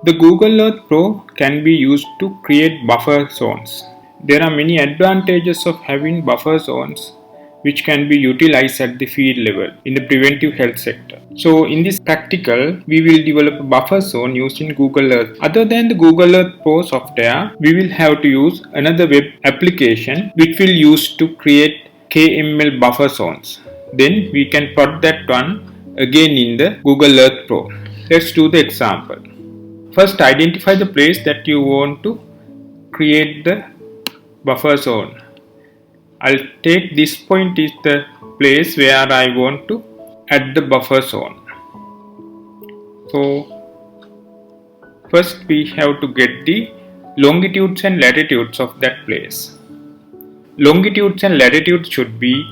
The Google Earth Pro can be used to create buffer zones. There are many advantages of having buffer zones which can be utilized at the field level in the preventive health sector. So in this practical, we will develop a buffer zone using Google Earth. Other than the Google Earth Pro software, we will have to use another web application which will use to create KML buffer zones. Then we can plot that one again in the Google Earth Pro. Let's do the example. First, identify the place that you want to create the buffer zone. I'll take this point is the place where I want to add the buffer zone. So first we have to get the longitudes and latitudes of that place. Longitudes and latitudes should be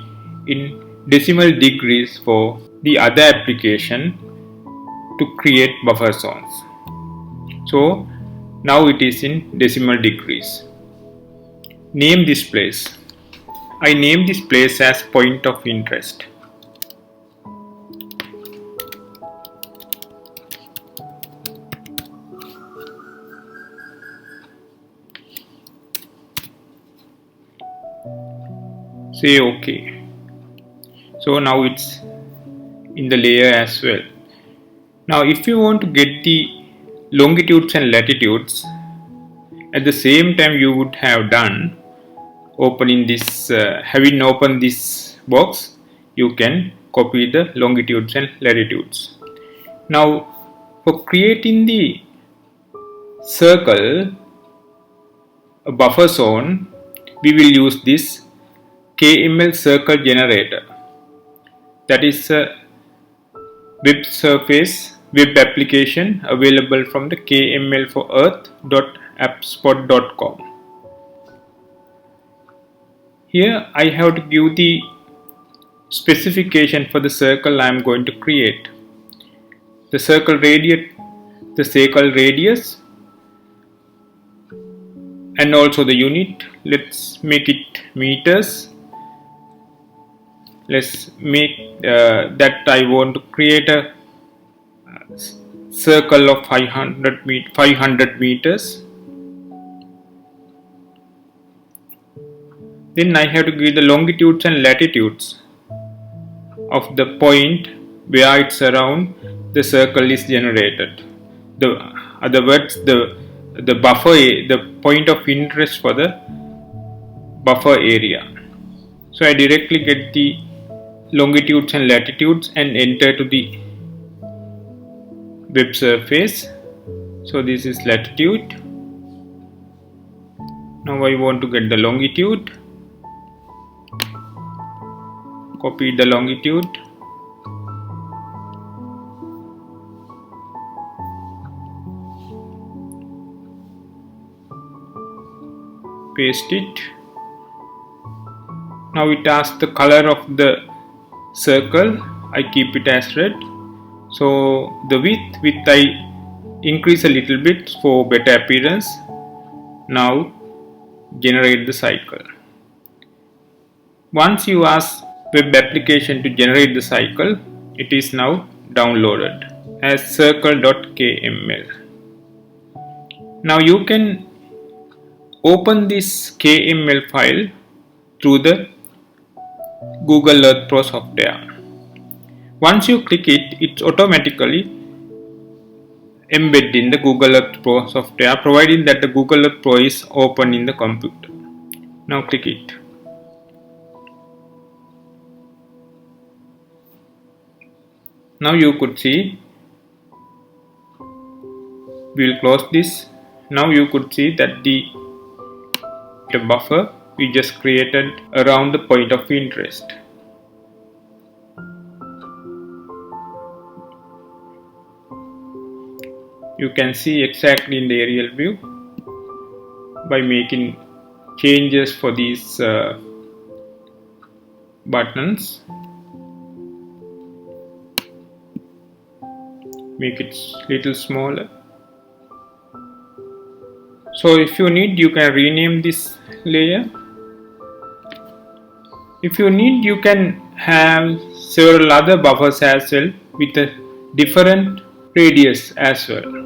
in decimal degrees for the other application to create buffer zones. So now it is in decimal degrees. Name this place. I name this place as point of interest. Say OK. So now it's in the layer as well. Now if you want to get the longitudes and latitudes, at the same time you would have done opening this, having opened this box, you can copy the longitudes and latitudes. Now for creating the circle, a buffer zone, we will use this KML circle generator. That is a web application available from the kml4earth.appspot.com. Here I have to give the specification for the circle I am going to create. The circle radius, and also the unit. Let's make it meters. Let's make that I want to create a circle of 500 meters. Then I have to give the longitudes and latitudes of the point where it's around the circle is generated. The other words, the buffer, the point of interest for the buffer area. So I directly get the longitudes and latitudes and enter to the web surface. So this is latitude. Now I want to get the longitude. Copy the longitude. Paste it. Now it asks the color of the circle. I keep it as red. So the width I increase a little bit for better appearance. Now generate the cycle. Once you ask web application to generate the cycle, it is now downloaded as circle.kml. Now you can open this KML file through the Google Earth Pro software. Once you click it, it's automatically embedded in the Google Earth Pro software, providing that the Google Earth Pro is open in the computer. Now click it. Now you could see, we will close this. Now you could see that the buffer we just created around the point of interest. You can see exactly in the aerial view by making changes for these buttons. Make it little smaller. So if you need, you can rename this layer. If you need, you can have several other buffers as well with a different radius as well.